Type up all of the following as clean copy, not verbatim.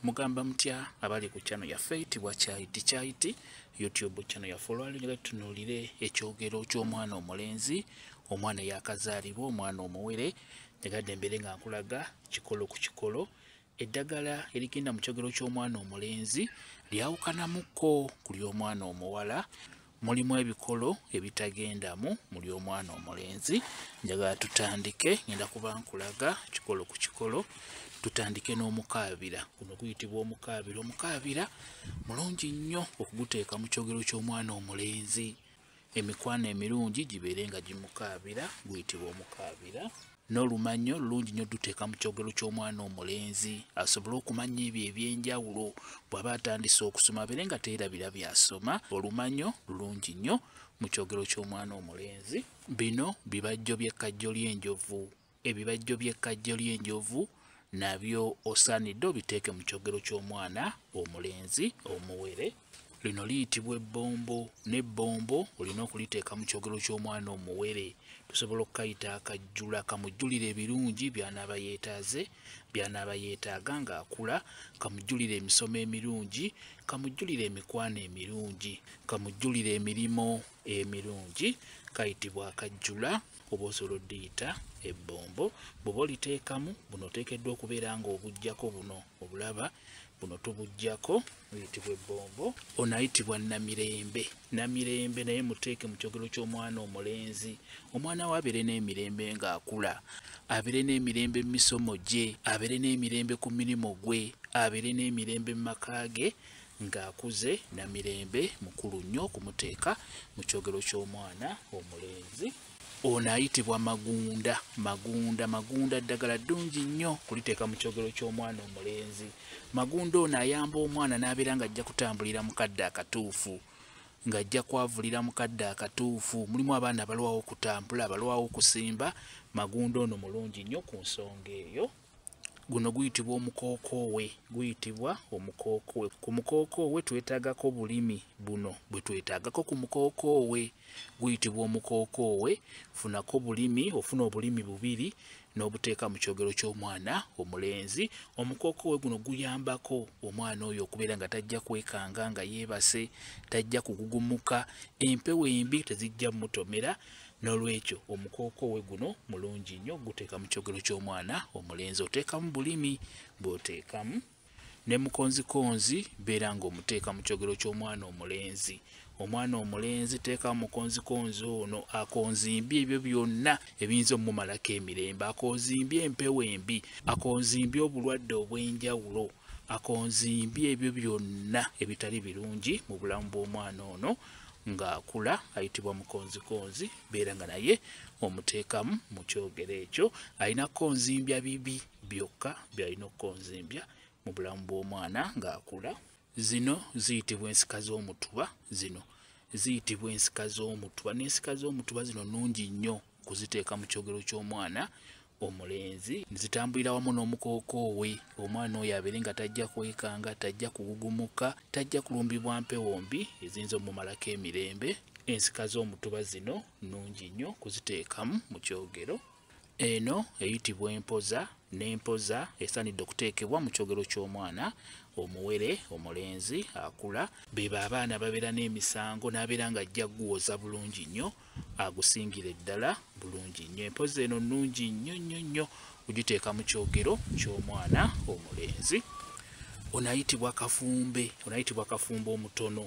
Mugamba mutya abali ku channel ya Fate wa Chaiti YouTube channel ya Folwali nga tunulire ekyogero ky'omwana omulenzi omwana yakazaalibwa omwana omuwere nyagadde embere nga nkulaga kikolo ku kikolo eddagala erigenda mu kyogero ky'omwana omulenzi lyawukanamuko kuli omwana omuwala mulimu ebikolo ebitagendamu muli omwana omulenzi njagala tutandike ngenda kuba nkulaga kikolo ku kikolo tutandike n'omukaabira guno guyitibwa omukaabira omukaabira mulungi nnyo okuguteeka mu kyogero ky'omwana omulenzi emikwano emirungi gibeere nga gimukaabira guyitibwa omukaabira n'olumanyo lulungi nnyo duteeka mu kyogero ky'omwana omulenzi asobole okumanya ebyo ebyenjawulo bw'aba atandise okusoma abeere nga teerabira byasoma olumanyo lulungi nnyo mu kyogero ky'omwana omulenzi bino bibajjo by'ekkajjo ly'enjovu ebibajjo by'ekkajjo ly'enjovu nabyo osaanidde obiteeke mu kyogero ky'omwana omulenzi omuwere lino liyitibwa ebbombo n'ebbombo olina okuliteeka mu kyogero ky'omwana omuwere tusobola okukayita akajjula kamujjulire ebirungi by'anaaba yeetaaze by'anaaba yeetaaga ng'akula kamujjulire emisomo emirungi kamujjulire emikwano emirungi kamujjulire emirimu emirungi kayitibwa akajjula oba osobola oddiyita ebbombo bw'oba oliteekamu buno oteekeddwa okubeera nga obuggyako buno obulaba buno tubuggyako buyitibwa ebbombo ono ayitibwa namirembe namirembe naye muteeke mu kyogero ky'omwana omulenzi omwana we abeere n'emirembe ng'akula abeere n'emirembe mu misomo gye abeere n'emirembe ku mirimu gwe abeere n'emirembe mu maka ge ng'akuze namirembe mukulu nnyo okumuteeka mu kyogero ky'omwana omulenzi ono ayitibwa magunda magunda ddagala ddungi nnyo kuliteeka mu kyogero ky'omwana omulenzi magunda ono ayamba omwana n'abeera ng'ajja kutambulira mu kadde akatuufu ng'ajja kwavulira mu kadde akatuufu mulimu abaana abalwawo okutambula abalwawo okusimba magunda ono mulungi nnyo ku nsonga eyo guno guyitibwa omukokoowe guyitibwa omukokoowe ku mukokoowe twetaagako bulimi buno bwe twetaagako ku mukokoowe guyitibwa omukokoowe funako bulimi ofuna obulimi bubiri n'obuteeka mu kyogero ky'omwana omulenzi omukokoowe guno guyambako omwana oyo okubeera nga tajja kwekanga nga yeebase tajja kugugumuka empewo embi tezijja mutomera n'olwekyo omukokoowe guno mulungi nnyo guteeka mu kyogero ky'omwana omulenzi oteekamu bulimi bw'oteekamu ne mukonzikonzi beera ng'omuteeka mu kyogero ky'omwana omulenzi omwana omulenzi teeka mukonzikonzi ono akonzimbye ebyo byonna ebiyinza omumumalako emirembe akonzimbye empewo embi akonzimbye obulwadde obw'enjawulo akonzimbye ebyo byonna ebitali birungi mu bulamu bw'omwana ono ng'akula ayitibwa mukonzikonzi beera nga naye omuteekamu mu kyogero ekyo alina konzimbya bibi byokka by'alina okukonzimbya mu bulamu bw'omwana ng'akula zino ziyitibwa ensika z'omutuba zino ziyitibwa ensika z'omutuba n'ensika z'omutuba zino nnungi nnyo kuziteeka mu kyogero ky'omwana omulenzi zitambulira wamu n'omukokoowe omwana oyo abeere nga tajja kwekanga tajja kugugumuka tajja kulumbibwa mpewo mbi eziyinza omumalako emirembe ensika z'omutuba zino nnungi nnyo kuziteekamu mu kyogero eno eyitibwa empoza n'empoza esaanidde okuteekebwa mu kyogero ky'omwana omuwere omulenzi akula beba abaana babeera n'emisango n'abeera nga ajja guwoza bulungi nnyo agusingira eddala bulungi nnyo empoza eno nnungi nnyo ugiteeka mu kyogero ky'omwana omulenzi ono ayitibwa kafumbe omutono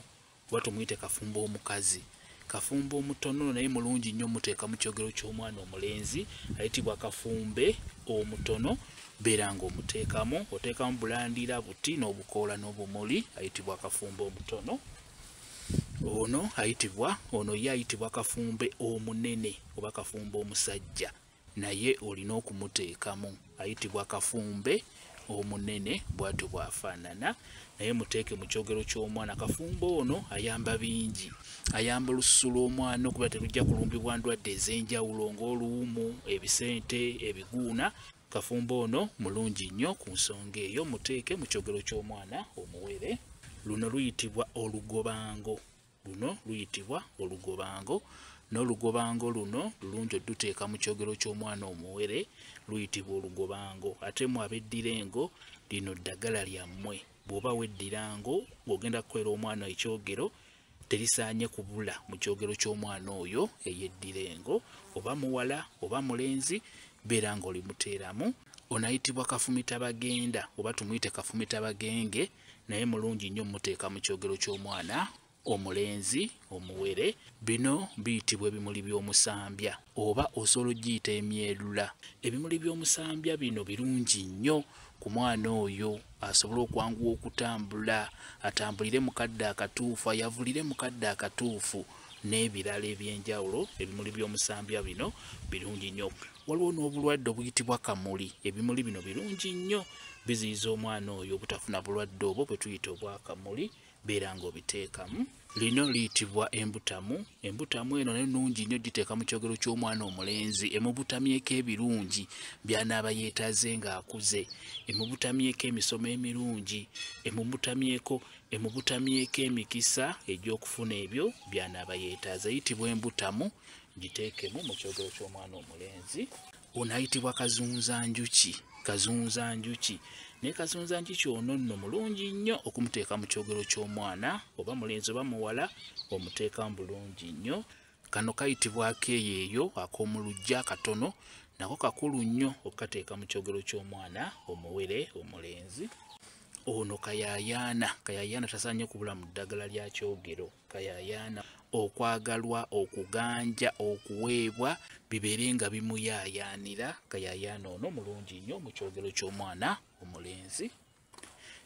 oba tumuyite kafumbe omukazi kafumbe omutono naye mulungi nnyo muteeka mu kyogero ky'omwana omulenzi ayitibwa kafumbe omutono beera ng'omuteekamu oteekamu bulandira buti n'obukoola n'obumuli ayitibwa kafumbe omutono ono ye ayitibwa kafumbe omunene oba kafumbe omusajja naye olina okumuteekamu ayitibwa kafumbe omunene bw'atyo bw'afaanana naye muteeke mu kyogero ky'omwana kafumbe ono ayamba bingi ayamba olususu lw'omwana okuba terujja kulumbibwa ndwadde ez'enjawulo ng'oluwumu ebisente ebiguuna kafumbe ono mulungi nnyo ku nsonga eyo muteeke mu kyogero ky'omwana omuwere luno luyitibwa olugobango n'olugobango luno lulungi oduteeka mu kyogero ky'omwana omuwere luyitibwa olugobango ate mu ab'eddirengo lino ddagala lyammwe bw'oba weddirango ng'ogenda kukolera omwana ekyogero terisaanye kubula mu kyogero ky'omwana oyo eyeddirengo oba muwala oba mulenzi beera ng'olimuteeramu. Onayitibwa kafumitabagenda oba tumuyite kafumitabagenge naye mulungi nnyo muteeka mu kyogero ky'omwana omulenzi omuwere. Bino biyitibwa ebimuli by'omusambya oba osobola ogiyita emyerula. Ebimuli by'omusambya bino birungi nnyo ku mwana oyo asobole okwanguwa okutambula, atambulire mu kadde akatuufu, ayavulire mu kadde akatuufu n'ebirala eby'enjawulo. Ebimuli by'omusambya bino birungi nnyo. Waliwo n'obulwadde obuyitibwa kamuli. Ebimuli bino birungi nnyo, biziyiza omwana oyo obutafuna bulwadde obwo bwe tuyita obwakamuli, beera ng'obiteekamu. Lino liyitibwa embutamu. Embutamu eno nnungi nnyo giteeka mu kyogero ky'omwana omulenzi, emubutamyeko ebirungi by'anaaba yeetaaze ng'akuze, emubutamyeko emisomo emirungi, emubutamyeko emikisa egy'okufuna ebyo by'anaaba yeetaaze. Eyitibwa embutamu, giteekemu mu kyogero ky'omwana omulenzi. Ono ayitibwa kazunzanjuki. Kazunzanjuki naye kazunzanjuki ono nno mulungi nnyo okumuteeka mu kyogero ky'omwana oba mulenzi oba muwala, omuteekamu bulungi nnyo. Kano kayitibwa akeeyeeyo ak'omulujja katono, nako kakulu nnyo okukateeka mu kyogero ky'omwana omuwere omulenzi. Ono kayaayaana. Kayaayaana tasaanye kubula mu ddagala lya kyogero. Kayaayaana okwagalwa, okuganja, okuweebwa bibeere nga bimuyaayaanira. Kayaayaana ono mulungi nnyo mu kyogero ky'omwana omulenzi.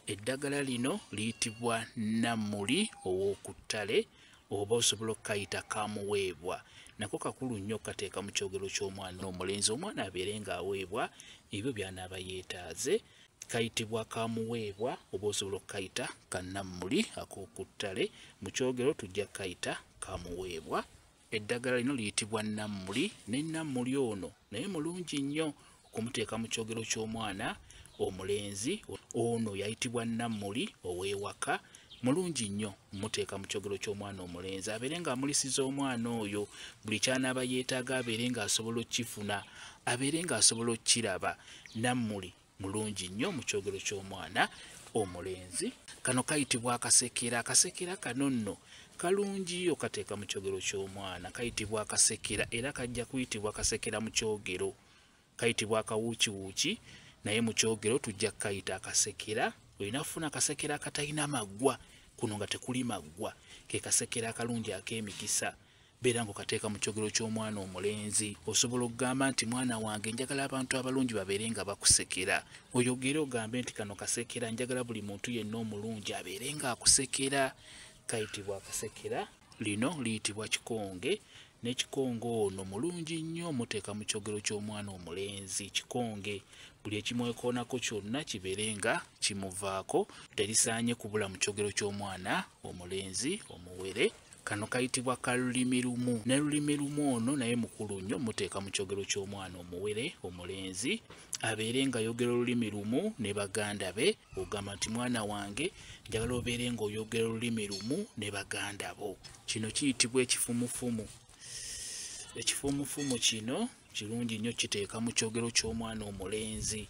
Eddagala lino liyitibwa nammuli ow'oku ttale oba osobola okukayita kamuweebwa. Nako kakulu nnyo okukateeka mu kyogero ky'omwana omulenzi, omwana abeere ng'aweebwa ebyo by'anaaba yeetaaze. Kayitibwa kamuweebwa oba osobola okukayita kannammuli ak'oku ttale. Mu kyogero tujja kukayita kamuweebwa. Eddagala lino liyitibwa nammuli, ne nammuli ono naye mulungi nnyo okumuteeka mu kyogero ky'omwana omulenzi. Ono yayitibwa nammuli ow'ewaka, mulungi nnyo muteeka mu kyogero ky'omwana omulenzi, abeere ng'amulisiza omwana oyo buli ky'anaaba yeetaaga, abeere ng'asobola okkifuna, abeere ng'asobola okkiraba. Nammuli mulungi nnyo mu kyogero ky'omwana omulenzi. Kano kayitibwa akasekera. Akasekera kano nno kalungi okateeka mu kyogero ky'omwana, kayitibwa akasekera era kajja kuyitibwa akasekera mu kyogero. Kayitibwa akawuukiwuuki naye mu kyogero tujja kukayita akasekera. Olina kufuna akasekera akatalina maggwa, kuno nga tekuli maggwa, ke kasekera akalungi ak'emikisa, beera ng'okateeka mu kyogero ky'omwana omulenzi. Osobola okugamba nti mwana wange njagala abantu abalungi babeere nga bakusekera. Oyogere ogambe nti kano kasekera njagala buli muntu yenna omulungi abeere ng'akusekera. Kayitibwa akasekera. Lino liyitibwa kikonge. N'ekikonge ono mulungi nnyo muteeka mu kyogero ky'omwana omulenzi. Kikonge buli ekimwekoonako kyonna kibeere nga kimuvaako, terisaanye kubula mu kyogero ky'omwana omulenzi omuwere. Kano kayitibwa kalulimi lumu. Ne lulimi lumu ono naye mukulu nnyo muteeka mu kyogero ky'omwana omuwere omulenzi, abeere nga ayogera olulimi lumu ne baganda be. Ogamba nti mwana wange njagala obeere ng'oyogera olulimi lumu ne baganda bo. Kino kiyitibwa ekifumufumu. Ekifumufumu kino kirungi nnyo kiteeka mu kyogero ky'omwana omulenzi.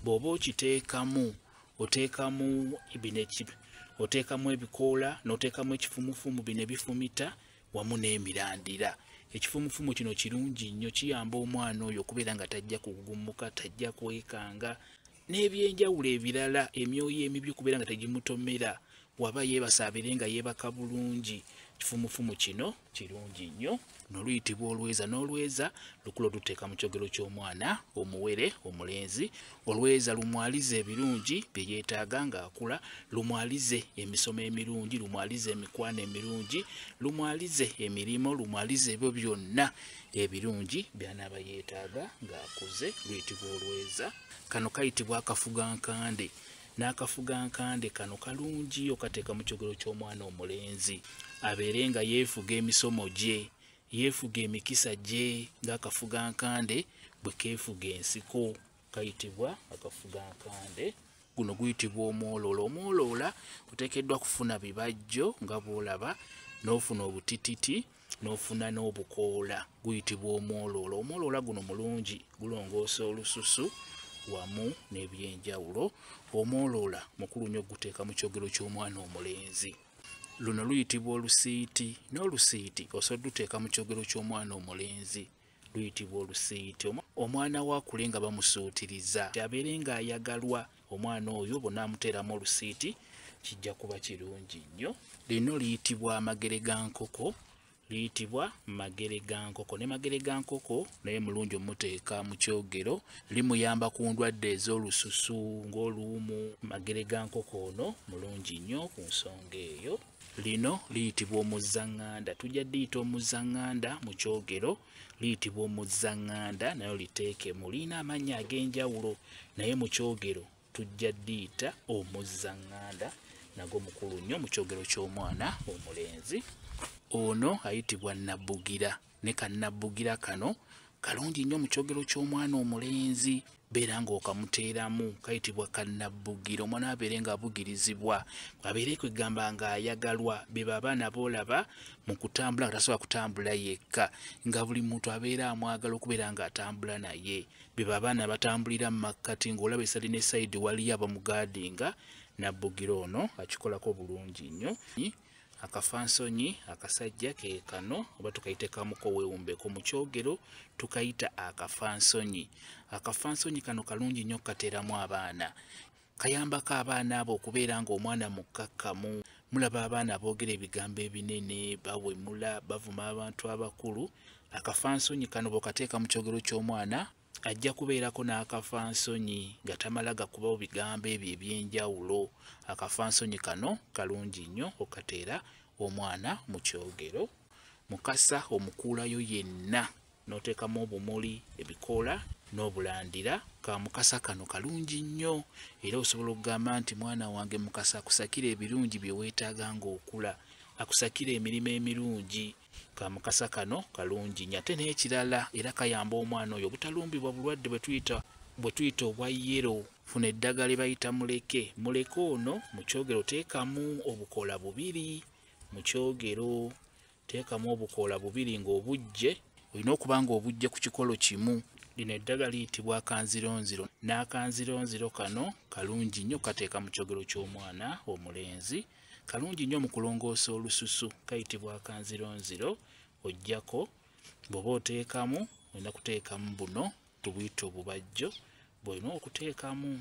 Bw'oba okiteekamu oteekamu oteekamu ebikoola n'oteekamu ekifumufumu bino ebifumita wamu n'emirandira. Ekifumufumu kino kirungi nnyo, kiyamba omwana oyo okubeera nga tajja kugumuka, tajja kwekanga n'ebyenjawulo ebirala, emyoyo emibi okubeera nga tegimutomera, waba yeebasa abeere nga yeebaka bulungi. Ekifumufumu kino kirungi nnyo. Noluyitibwa olweza. N'olweza lukulu oluteeka mu kyogero ky'omwana omuwere omulenzi. Olweza lumwalize ebirungi bye yeetaaga ng'akula, lumwalize emisomo emirungi, lumwalize emikwano emirungi, lumwalize emirimu, lumwalize ebyo byonna ebirungi by'anaaba yeetaaga ng'akuze. Luyitibwa olweza. Kano kayitibwa akafugankande. N'akafugankande kano kalungi okateeka mu kyogero ky'omwana omulenzi, abeere nga yeefuga emisomo gye, yeefuga emikisa gye ng'akafugankande bwe keefuga ensiko. Kayitibwa akafugankande. Guno guyitibwa omwoloola. Omwoloola oteekeddwa kufuna bibajjo nga bw'olaba, n'ofuna obutititi n'ofuna n'obukoola. Guyitibwa omwoloola. Omwoloola guno mulungi, gulongoosa olususu, wamu n'ebyenjawulo omwoloola mukulu nnyo guteeka mu kyogero ky'omwana omulenzi. Luno luyitibwa olusiiti, n'olusiiti osobola duteeka mu kyogero ky'omwana omulenzi luyitibwa olusiiti. Omwana waakule nga bamusuutiriza abeere ng'ayagalwa, omwana oyo bw'onaamuteeramu olusiiti kijja kuba kirungi nnyo. Lino liyitibwa amagere ga nkoko, liyitibwa magere ga nkoko. Ne magere ga nkoko naye mulungi omuteeka mu kyogero, limuyamba ku ndwadde ez'olususu ng'oluwumu. Magere ga nkoko ono mulungi nnyo ku nsonga eyo. Lino liyitibwa omuzzaŋŋanda, tujja diyita omuzzaŋŋanda mu kyogero, liyitibwa omuzzaŋŋanda nayo liteekemu. Lirina amannya ag'enjawulo naye mu kyogero tujja diyita omuzzaŋŋanda, nagwo mukulu nnyo mu kyogero ky'omwana omulenzi. Ono ayitibwa nabbugira, ne kannabbugira kano kalungi nnyo mu kyogero ky'omwana omulenzi. Beera ng'okamuteeramu kayitibwa kannabbugira. Omwana abeere ng'abugirizibwa, abeere kwegamba ng'ayagalwa. Beba abaana boolaba mu kutambula nga tasobola kutambula yekka, nga buli muntu abeera amwagala okubeera ng'atambula naye. Beba abaana batambulira mu makkati ng'olaba esayidi ne sayidi waliyo abamugaadinga. Nabbugira ono akikolako bulungi nnyo. Akafansonyi akasajja ke kano, oba tukayite kamukoweewumbeko mu kyogero tukayita akafansonyi. Akafansonyi kano kalungi nnyo okukateeramu abaana, kayambako abaana abo okubeera ng'omwana mukkakkamu. Mulaba abaana boogera ebigambo ebinene, bawemula, bavuma abantu abakulu. Akafansonyi kano bw'okateeka mu kyogero ky'omwana ajja kubeerako n'akafansonyi nga tamala gakubawo bigambo ebyo ebyenjawulo. Akafansonyi kano kalungi nnyo okateera omwana mu kyogero. Mukasa omukuulayo yenna n'oteekamu obumuli, ebikoola n'obulandira. Ka mukasa kano kalungi nnyo era osobola okugamba nti mwana wange mukasa akusakira ebirungi bye weetaaga ng'okula, akusakira emirimu emirungi. Ka mukasa kano kalungi nnyo. Ate n'ekirala era kayamba omwana oyo obutalumbibwa bulwadde bwe tuyita obwa yero. Funa eddagala bayita muleke. Muleke ono mu kyogero teekamu obukoola 2 mu kyogero, teekamu obukoola 2 ng'obujje. Olina okuba ng'obujje ku kikolo kimu. Lino eddagala liyitibwa akanzironziro. N'akanzironziro kano kalungi nnyo kateeka mu kyogero ky'omwana omulenzi. Kalungi nnyo mu kulongoosa olususu, kayitibwa akanzironziro. Ojjako bw'oba oteekamu, olina kuteekamu buno tubuyita obubajjo. Bw'olina okuteekamu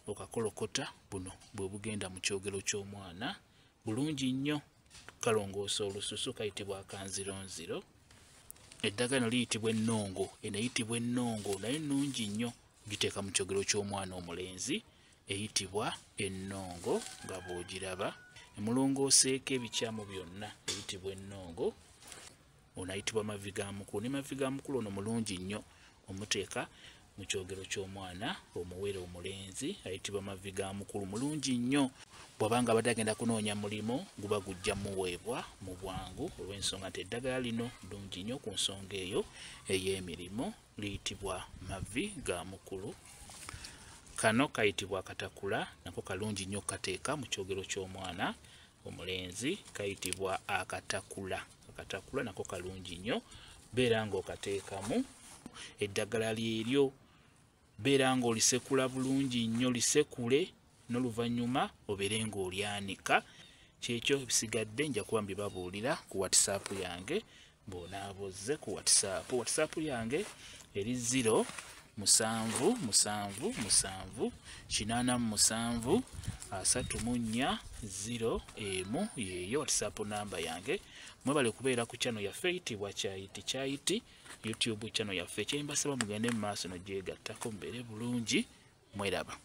okakolokota, buno bwe bugenda mu kyogero ky'omwana. Bulungi nnyo kalongoosa olususu, kayitibwa akanzironziro. Eddagala liyitibwa ennongo, enayitibwa ennongo naye nnungi nnyo, giteeka mu kyogero ky'omwana omulenzi, eyitibwa ennongo nga bw'ogiraba. Emulongooseeko ebikyamu byonna eyitibwa ennongo. Ono ayitibwa mavi ga mukulu. Ne mavi ga mukulu ono mulungi nnyo omuteeka mu kyogero ky'omwana omuwere omulenzi, ayitibwa mavi ga mukulu. Mulungi nnyo bw'abanga abadde agenda kunoonya mulimu, guba gujja muweebwa mu bwangu olw'ensonga nti eddagala lino ddungi nnyo ku nsonga eyo ey'emirimu. Liyitibwa mavi ga mukulu. Kano kayitibwa akatakula, nako kalungi nnyo kateeka mu kyogero ky'omwana omulenzi, kayitibwa akatakula. Akatakula nako kalungi nnyo, beera ng'okateekamu eddagala lyeryo. Beera ng'olisekula bulungi nnyo, lisekule n'oluvannyuma obeere ng'olyanika. Kyekyo ebisigadde nja kuba mbibabuulira ku WhatsApp yange bw'onaabozze ku WhatsApp. WhatsApp yange eri 0777873401 yeeyo WhatsApp namba yange. Mwebale kubeera ku channel yaffe eyitibwa Kyayiti YouTube channel yaffe. Kyembasaba mugende mu maaso n'ogyegattako mubeere bulungi. Mweraba.